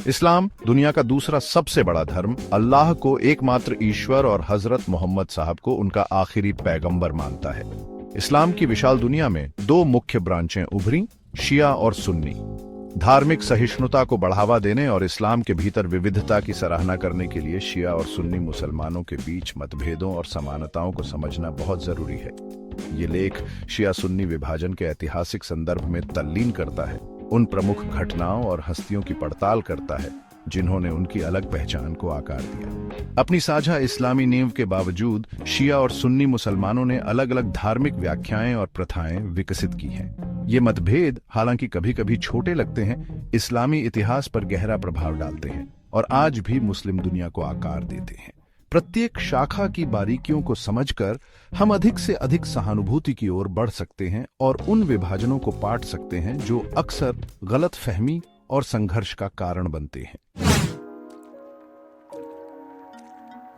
इस्लाम दुनिया का दूसरा सबसे बड़ा धर्म अल्लाह को एकमात्र ईश्वर और हजरत मोहम्मद साहब को उनका आखिरी पैगंबर मानता है। इस्लाम की विशाल दुनिया में दो मुख्य ब्रांचें उभरी, शिया और सुन्नी। धार्मिक सहिष्णुता को बढ़ावा देने और इस्लाम के भीतर विविधता की सराहना करने के लिए शिया और सुन्नी मुसलमानों के बीच मतभेदों और समानताओं को समझना बहुत जरूरी है। ये लेख शिया सुन्नी विभाजन के ऐतिहासिक संदर्भ में तल्लीन करता है, उन प्रमुख घटनाओं और हस्तियों की पड़ताल करता है जिन्होंने उनकी अलग पहचान को आकार दिया। अपनी साझा इस्लामी नींव के बावजूद शिया और सुन्नी मुसलमानों ने अलग अलग धार्मिक व्याख्याएं और प्रथाएं विकसित की हैं। ये मतभेद हालांकि कभी कभी छोटे लगते हैं, इस्लामी इतिहास पर गहरा प्रभाव डालते हैं और आज भी मुस्लिम दुनिया को आकार देते हैं। प्रत्येक शाखा की बारीकियों को समझकर हम अधिक से अधिक सहानुभूति की ओर बढ़ सकते हैं और उन विभाजनों को पाट सकते हैं जो अक्सर गलत फहमी और संघर्ष का कारण बनते हैं।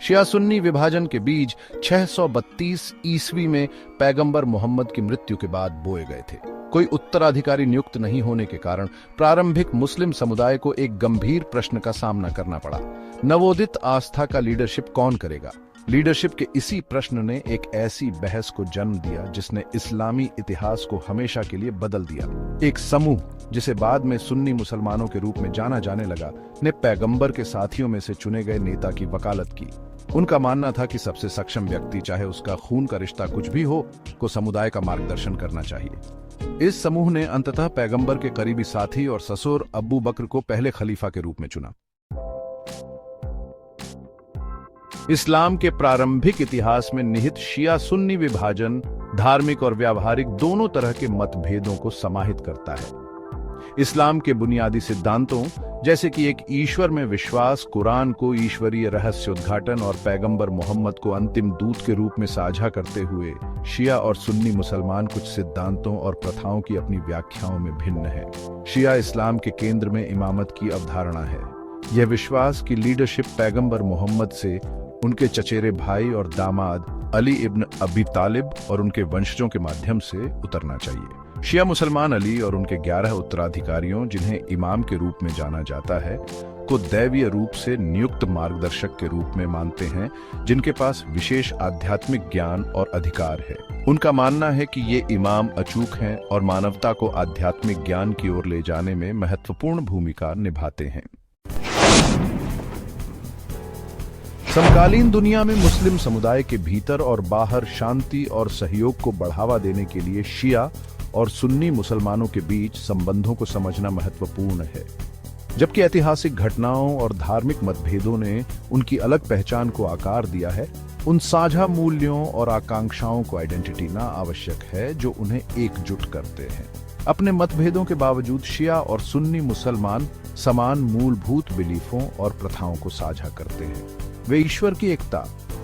शिया सुन्नी विभाजन के बीज 632 ईस्वी में पैगंबर मोहम्मद की मृत्यु के बाद बोए गए थे। कोई उत्तराधिकारी नियुक्त नहीं होने के कारण प्रारंभिक मुस्लिम समुदाय को एक गंभीर प्रश्न का सामना करना पड़ा। नवोदित आस्था का लीडरशिप कौन करेगा? लीडरशिप के इसी प्रश्न ने एक ऐसी बहस को जन्म दिया जिसने इस्लामी इतिहास को हमेशा के लिए बदल दिया। एक समूह जिसे बाद में सुन्नी मुसलमानों के रूप में जाना जाने लगा, ने पैगंबर के साथियों में से चुने गए नेता की वकालत की। उनका मानना था कि सबसे सक्षम व्यक्ति, चाहे उसका खून का रिश्ता कुछ भी हो, को समुदाय का मार्गदर्शन करना चाहिए। इस समूह ने अंततः पैगंबर के करीबी साथी और ससुर अबू बकर को पहले खलीफा के रूप में चुना। इस्लाम के प्रारंभिक इतिहास में निहित शिया सुन्नी विभाजन धार्मिक और व्यावहारिक दोनों तरह के मतभेदों को समाहित करता है। इस्लाम के बुनियादी सिद्धांतों जैसे कि एक ईश्वर में विश्वास, कुरान को ईश्वरीय रहस्योद्घाटन और पैगंबर मोहम्मद को अंतिम दूत के रूप में साझा करते हुए शिया और सुन्नी मुसलमान कुछ सिद्धांतों और प्रथाओं की अपनी व्याख्याओं में भिन्न है। शिया इस्लाम के केंद्र में इमामत की अवधारणा है। यह विश्वास की लीडरशिप पैगंबर मोहम्मद से उनके चचेरे भाई और दामाद अली इब्न अबी तालिब और उनके वंशजों के माध्यम से उतरना चाहिए। शिया मुसलमान अली और उनके 11 उत्तराधिकारियों, जिन्हें इमाम के रूप में जाना जाता है, को दैवीय रूप से नियुक्त मार्गदर्शक के रूप में मानते हैं, जिनके पास विशेष आध्यात्मिक ज्ञान और अधिकार है। उनका मानना है कि ये इमाम अचूक हैं और मानवता को आध्यात्मिक ज्ञान की ओर ले जाने में महत्वपूर्ण भूमिका निभाते हैं। समकालीन दुनिया में मुस्लिम समुदाय के भीतर और बाहर शांति और सहयोग को बढ़ावा देने के लिए शिया और सुन्नी मुसलमानों के बीच संबंधों को समझना महत्वपूर्ण है। जबकि ऐतिहासिक घटनाओं और धार्मिक मतभेदों ने उनकी अलग पहचान को आकार दिया है, उन साझा मूल्यों और आकांक्षाओं को आइडेंटिटी आवश्यक है जो उन्हें एकजुट करते हैं। अपने मतभेदों के बावजूद शिया और सुन्नी मुसलमान समान मूलभूत बिलीफों और प्रथाओं को साझा करते हैं। वे ईश्वर की एकता,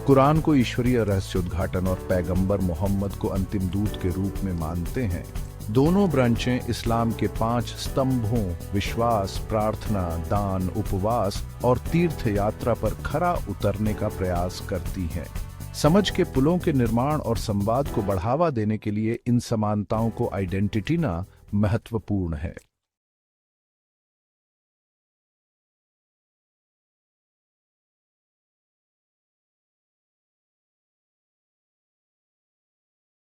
कुरान को ईश्वरीय रहस्योद्घाटन और पैगंबर मोहम्मद को अंतिम दूत के रूप में मानते हैं। दोनों ब्रांचें इस्लाम के 5 स्तंभों विश्वास, प्रार्थना, दान, उपवास और तीर्थ यात्रा पर खरा उतरने का प्रयास करती हैं। समझ के पुलों के निर्माण और संवाद को बढ़ावा देने के लिए इन समानताओं को आइडेंटिटी महत्वपूर्ण है।